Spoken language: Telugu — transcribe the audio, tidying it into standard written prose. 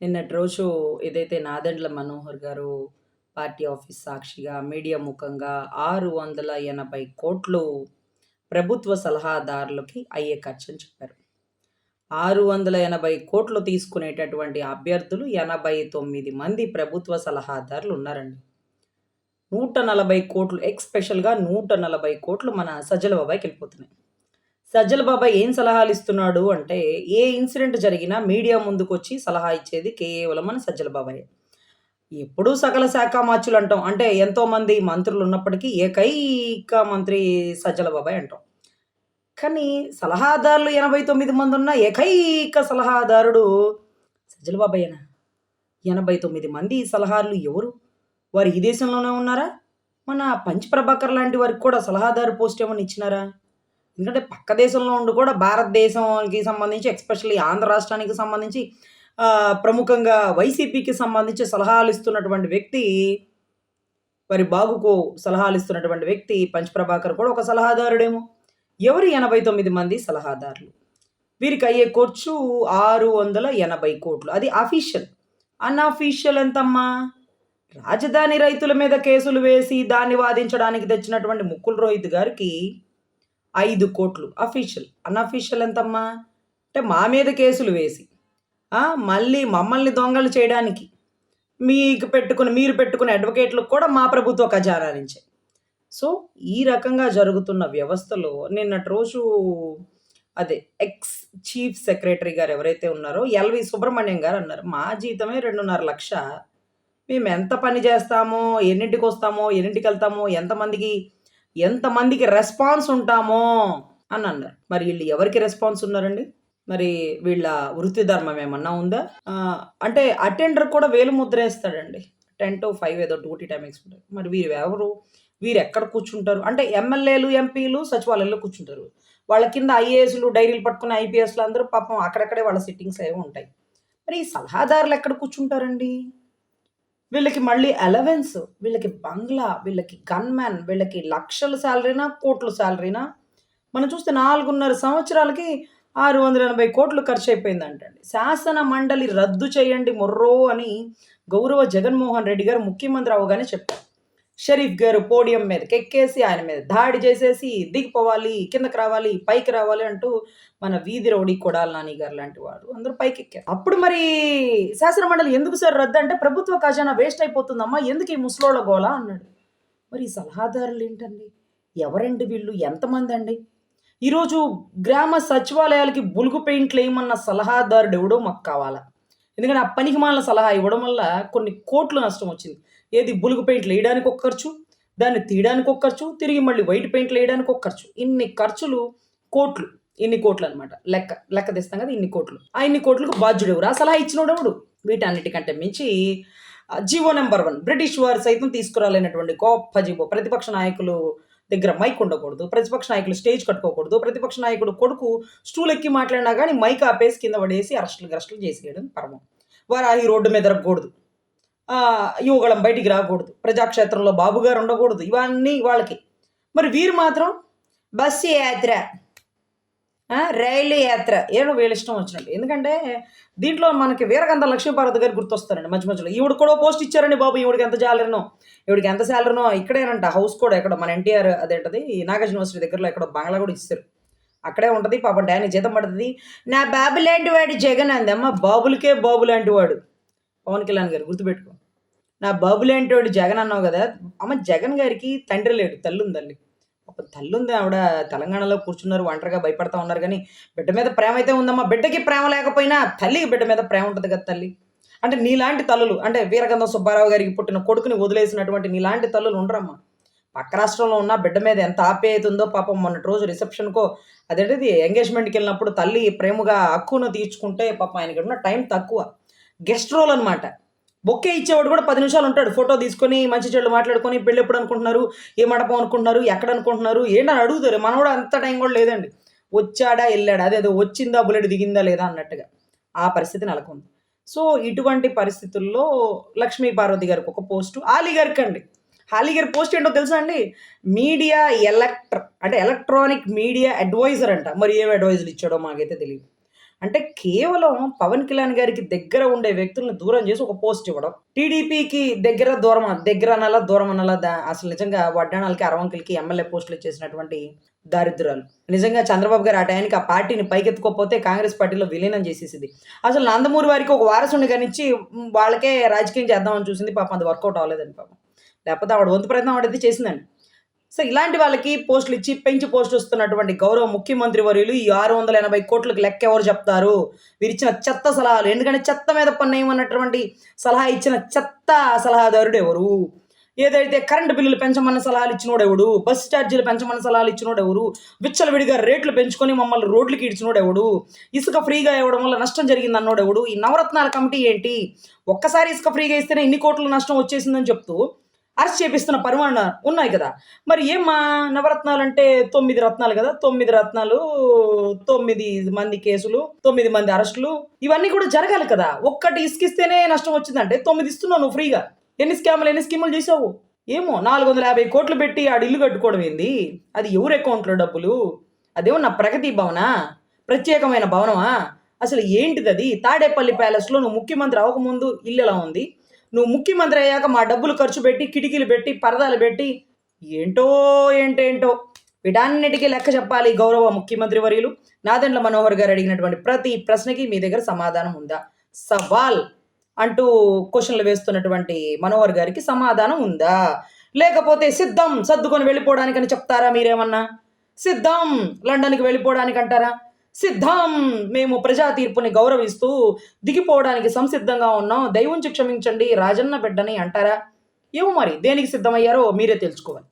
నిన్నటి రోజు ఏదైతే నాదెండ్ల మనోహర్ గారు పార్టీ ఆఫీస్ సాక్షిగా మీడియా ముఖంగా 680,00,00,000 ప్రభుత్వ సలహాదారులకి అయ్యే ఖర్చని చెప్పారు. 680,00,00,000 తీసుకునేటటువంటి అభ్యర్థులు 89 మంది ప్రభుత్వ సలహాదారులు ఉన్నారండి. 140,00,00,000 ఎక్స్‌పెషల్‌గా 140,00,00,000 మన సజ్జల బాబాయికెళ్ళిపోతున్నాయి. సజ్జల బాబాయ్ ఏం సలహాలిస్తున్నాడు అంటే, ఏ ఇన్సిడెంట్ జరిగినా మీడియా ముందుకొచ్చి సలహా ఇచ్చేది కేవలం మన సజ్జల బాబాయే. ఎప్పుడూ సకల శాఖ మార్చులంటాం. అంటే ఎంతోమంది మంత్రులున్నప్పటికీ ఏకైక మంత్రి సజ్జల బాబాయ్ అంటాం. కానీ సలహాదారులు 89 మందున్న ఏకైక సలహాదారుడు సజ్జల బాబాయేనా? 89 మంది సలహాదారులు ఎవరు? వారు ఈ దేశంలోనే ఉన్నారా? మన పంచ్ ప్రభాకర్ లాంటి వారికి కూడా సలహాదారు పోస్ట్ ఏమన్నా ఇచ్చినారా? ఎందుకంటే పక్క దేశంలో ఉండి కూడా భారతదేశంకి సంబంధించి ఎస్పెషల్లీ ఆంధ్ర రాష్ట్రానికి సంబంధించి ప్రముఖంగా వైసీపీకి సంబంధించి సలహాలు ఇస్తున్నటువంటి వ్యక్తి, వారి బాగుకు సలహాలు ఇస్తున్నటువంటి వ్యక్తి పంచ్ ప్రభాకర్ కూడా ఒక సలహాదారుడేమో. ఎవరు 89 మంది సలహాదారులు? వీరికి అయ్యే ఖర్చు 680,00,00,000. అది అఫీషియల్. అన్‌అఫీషియల్ ఎంతమ్మా? రాజధాని రైతుల మీద కేసులు వేసి దాన్ని వాదించడానికి తెచ్చినటువంటి ముకుల్ రోహిత్ గారికి 5,00,00,000 అఫీషియల్. అన్‌అఫీషియల్ ఎంతమ్మా? అంటే మా మీద కేసులు వేసి, మళ్ళీ మమ్మల్ని దొంగలు చేయడానికి మీరు పెట్టుకున్న అడ్వకేట్‌లకు కూడా మా ప్రభుత్వ ఖజానా నుంచే. సో, ఈ రకంగా జరుగుతున్న వ్యవస్థలో నిన్నటి రోజు అదే ఎక్స్ చీఫ్ సెక్రటరీ గారు ఎవరైతే ఉన్నారో ఎల్‌వి సుబ్రహ్మణ్యం గారు అన్నారు, "మా జీతమే 2,50,000. మేము ఎంత పని చేస్తామో, ఎన్నింటికొస్తామో, ఎన్నింటికెళ్తామో, ఎంతమందికి రెస్పాన్స్ ఉంటామో" అని అన్నారు. మరి వీళ్ళు ఎవరికి రెస్పాన్స్ ఉన్నారండి? మరి వీళ్ళ వృత్తి ధర్మం ఏమన్నా ఉందా? అంటే అటెండర్ కూడా వేలు ముద్రేస్తాడండి. 10-5 ఏదో డ్యూటీ టైమ్ ఎక్స్‌పెక్ట్. మరి వీరెవరు? వీరెక్కడ కూర్చుంటారు? అంటే ఎమ్మెల్యేలు, ఎంపీలు సచివాలయంలో కూర్చుంటారు. వాళ్ళ కింద ఐఏఎస్‌లు డైరీలు పట్టుకున్న ఐపీఎస్‌లు అందరూ పాపం అక్కడక్కడే వాళ్ళ సిట్టింగ్స్ ఏవో ఉంటాయి. మరి ఈ సలహాదారులు ఎక్కడ కూర్చుంటారండి? వీళ్ళకి మళ్ళీ అలవెన్స్, వీళ్ళకి బంగ్లా, వీళ్ళకి గన్‌మ్యాన్, వీళ్ళకి లక్షల సాలరీనా, కోట్ల సాలరీనా? మనం చూస్తే 4.5 సంవత్సరాలకి 680,00,00,000 ఖర్చయిపోయిందంటండి. శాసన మండలి రద్దు చేయండి మొర్రో అని గౌరవ జగన్మోహన్ రెడ్డి గారు ముఖ్యమంత్రి అవ్వగానే చెప్పారు. షరీఫ్ గారు పోడియం మీదకెక్కేసి ఆయన మీద దాడి చేసేసి దిగిపోవాలి, కిందకి రావాలి, పైకి రావాలి అంటూ మన వీధి రౌడీ కొడాలి నాని గారు లాంటి వాడు అందరూ పైకెక్కారు. అప్పుడు మరి శాసన మండలి ఎందుకు సార్ రద్దు అంటే, ప్రభుత్వ ఖజానా వేస్ట్ అయిపోతుందమ్మా, ఎందుకు ఈ ముసలోళ్ళ గోల అన్నాడు. మరి ఈ సలహాదారులు ఏంటండి? ఎవరండి వీళ్ళు? ఎంతమందండి? ఈరోజు గ్రామ సచివాలయాలకి బులుగు పెయింట్లు ఏయమన్న సలహాదారుడు ఎవడో మాకు కావాలా. ఎందుకంటే ఆ పనికిమాలిన సలహా ఇవ్వడం వల్ల కొన్ని కోట్లు నష్టం వచ్చింది. ఏది బులుగు పెయింట్లు వేయడానికి ఒక ఖర్చు, దాన్ని తీయడానికి ఒక ఖర్చు, తిరిగి మళ్ళీ వైట్ పెయింట్లు వేయడానికి ఒక ఖర్చు. ఇన్ని ఖర్చులు, కోట్లు. ఇన్ని కోట్లనమాట. లెక్క తీస్తాం కదా! ఇన్ని కోట్లు. ఆ ఇన్ని కోట్లకు బాధ్యుడెవరు? ఆ సలహా ఇచ్చినోడెవడు? వీటన్నిటికంటే మించి జీవో నంబర్ 1 బ్రిటిష్ వారు సైతం తీసుకురాలేనటువంటి గొప్ప జీవో. ప్రతిపక్ష నాయకులు దగ్గర మైక్ ఉండకూడదు. ప్రతిపక్ష నాయకులు స్టేజ్ కట్టుకోకూడదు. ప్రతిపక్ష నాయకుడు కొడుకు స్టూల్ ఎక్కి మాట్లాడినా గానీ మైక్ ఆపేసి కింద పడేసి అరెస్టులు చేసేయడం పరమం. వారాహి రోడ్డు మీద తిరగకూడదు. యువగళం బయటికి రాకూడదు. ప్రజాక్షేత్రంలో బాబుగారు ఉండకూడదు. ఇవన్నీ వాళ్ళకి. మరి వీరు మాత్రం బస్సు యాత్ర, రైలు యాత్ర ఏదో వీళ్ళిష్టం వచ్చినట్టు. ఎందుకంటే దీంట్లో మనకి వీరగంధ లక్ష్మీపార్వతి గారు గుర్తొస్తారండి మధ్య మధ్యలో. ఈవిడ కూడా పోస్ట్ ఇచ్చారండి బాబు. ఈవిడికి ఎంత సాలరీనో ఇక్కడేనంట హౌస్ కూడా ఎక్కడో మన ఎన్టీఆర్ అదేంటది నాగార్జున యూనివర్సిటీ దగ్గరలో ఎక్కడో బంగ్లా కూడా ఇస్తారు. అక్కడే ఉంటది. పాపం డానీ జీతం పడుతది. నా బాబు లాంటి వాడు జగన్ అంది. అమ్మ బాబులకే బాబు లాంటి వాడు పవన్ కళ్యాణ్ గారు గుర్తుపెట్టుకో. నా బాబు లాంటి వాడు జగన్ అన్నావు కదా! అమ్మ జగన్ గారికి తండ్రి లేడు, తల్లుందండి. పాపం తల్లుంది ఆవిడ తెలంగాణలో కూర్చున్నారు. ఒంటరిగా భయపడతా ఉన్నారు గానీ, బిడ్డ మీద ప్రేమ అయితే ఉందమ్మా. బిడ్డకి ప్రేమ లేకపోయినా తల్లికి బిడ్డ మీద ప్రేమ ఉంటది కదా తల్లి. అంటే నీలాంటి తల్లులు, అంటే వీరగంధం సుబ్బారావు గారికి పుట్టిన కొడుకుని వదిలేసినటువంటి నీలాంటి తల్లులు ఉండరమ్మా. పక్క రాష్ట్రంలో ఉన్న బిడ్డ మీద ఎంత ఆప్యాయత ఉందో పాపం. మొన్నటి రోజు రిసెప్షన్‌కో అదేంటిది ఎంగేజ్‌మెంట్‌కెళ్ళినప్పుడు తల్లి ప్రేమగా హక్కును తీర్చుకుంటే పాపం ఆయనకున్న టైం తక్కువ. గెస్ట్ రోల్ అనమాట. బొకే ఇచ్చేవాడు కూడా 10 నిమిషాలు ఉంటాడు. ఫోటో తీసుకొని మంచి చెడులు మాట్లాడుకొని పెళ్ళెప్పుడు అనుకుంటున్నారు? ఏ మండపం అనుకుంటున్నారు? ఎక్కడ అనుకుంటున్నారు? ఏంటని అడుగుతారు. మనోడు అంత టైం కూడా లేదండి. వచ్చాడా? ఎళ్ళాడా? అదేదో వచ్చిందా? బుల్లెట్ దిగిందా? లేదా? అన్నట్టుగా. ఆ పరిస్థితి నెలకొంది. సో, ఇటువంటి పరిస్థితుల్లో లక్ష్మీ పార్వతి గారికి ఒక పోస్టు, ఆలీ గారికండి. ఆలీ గారి పోస్ట్ ఏంటో తెలుసా అండి? మీడియా ఎలక్ట్రానిక్ మీడియా అడ్వైజర్ అంట. మరి ఏం అడ్వైజులు ఇచ్చాడో మాకైతే తెలీదు. అంటే కేవలం పవన్ కళ్యాణ్ గారికి దగ్గర ఉండే వ్యక్తులను దూరం చేసి ఒక పోస్ట్ ఇవ్వడం. టీడీపీకి దగ్గర అనాలా, దూరం అనాలా అసలు నిజంగా వడ్డాణాలకి, అరవంకులకి ఎమ్మెల్యే పోస్టులు ఇచ్చేసినటువంటి దారిద్ర్యాలు. నిజంగా చంద్రబాబు గారు ఆ టయానికి ఆ పార్టీని పైకెత్తుకోకపోతే కాంగ్రెస్ పార్టీలో విలీనం చేసేసిది. అసలు నందమూరి వారికి ఒక వారసుడిని కనిచ్చి వాళ్ళకే రాజకీయం చేద్దామని చూసింది. పాపం అది వర్కౌట్ అవ్వలేదండి పాపం. లేకపోతే ఆవిడ వంతు ప్రయత్నం ఆవిడైతే చేసిందండి. సో, ఇలాంటి వాళ్ళకి పోస్టులు ఇచ్చి, పెంచి పోస్టులు ఇస్తున్నటువంటి గౌరవ ముఖ్యమంత్రి వర్యులు ఈ 680 కోట్లకి లెక్క ఎవరు చెప్తారు? వీరిచ్చిన చెత్త సలహాలు. ఎందుకంటే చెత్త మీద పన్నేయమన్నటువంటి సలహా ఇచ్చిన చెత్త సలహాదారుడు ఎవరు? ఏదైతే కరెంట్ బిల్లులు పెంచమన్న సలహాలు ఇచ్చినోడెవడు? బస్ ఛార్జీలు పెంచమన్న సలహాలు ఇచ్చినోడెవరు? విచ్చలవిడిగా రేట్లు పెంచుకొని మమ్మల్ని రోడ్లకి ఈడ్చినోడెవడు? ఇసుక ఫ్రీగా ఇవ్వడం వల్ల నష్టం జరిగిందన్నోడెవడు? ఈ నవరత్నాల కమిటీ ఏంటి? ఒక్కసారి ఇసుక ఫ్రీగా ఇస్తేనే ఇన్ని కోట్ల నష్టం వచ్చేసిందని చెప్తూ అరెస్ట్ చేపిస్తున్న పరిమాణాలు ఉన్నాయి కదా! మరి ఏమ్మా నవరత్నాలంటే 9 రత్నాలు కదా! 9 రత్నాలు, 9 మంది కేసులు, 9 మంది అరెస్టులు ఇవన్నీ కూడా జరగాలి కదా! ఒక్కటి ఇసుకిస్తేనే నష్టం వచ్చిందంటే 9 ఇస్తున్నావు నువ్వు ఫ్రీగా. ఎన్ని స్కీములు చేసావు? ఏమో 450 కోట్లు పెట్టి ఆడు ఇల్లు కట్టుకోవడం ఏంది? అది ఎవరి అకౌంట్‌లో డబ్బులు? అదేమన్నా ప్రగతి భవనా? ప్రత్యేకమైన భవనమా? అసలు ఏంటిదది? తాడేపల్లి ప్యాలెస్‌లో నువ్వు ముఖ్యమంత్రి అవ్వకముందు ఇల్లు ఎలా ఉంది? నువ్వు ముఖ్యమంత్రి అయ్యాక మా డబ్బులు ఖర్చు పెట్టి, కిటికీలు పెట్టి, పరదాలు పెట్టి ఏంటేంటో వీటన్నిటికీ లెక్క చెప్పాలి గౌరవ ముఖ్యమంత్రి వర్యులు. నాదెండ్ల మనోహర్ గారు అడిగినటువంటి ప్రతి ప్రశ్నకి మీ దగ్గర సమాధానం ఉందా? సవాల్ అంటూ క్వెషన్‌లు వేస్తున్నటువంటి మనోహర్ గారికి సమాధానం ఉందా? లేకపోతే సిద్ధం సర్దుకొని వెళ్ళిపోవడానికని చెప్తారా మీరేమన్నా? సిద్ధం లండన్‌కి వెళ్ళిపోవడానికి అంటారా? సిద్ధం మేము ప్రజా తీర్పుని గౌరవిస్తూ దిగిపోవడానికి సంసిద్ధంగా ఉన్నాం. దయవుంచి క్షమించండి రాజన్న బిడ్డని అంటారా? ఏమో మరి దేనికి సిద్ధమయ్యారో మీరే తెలుసుకోవాలి.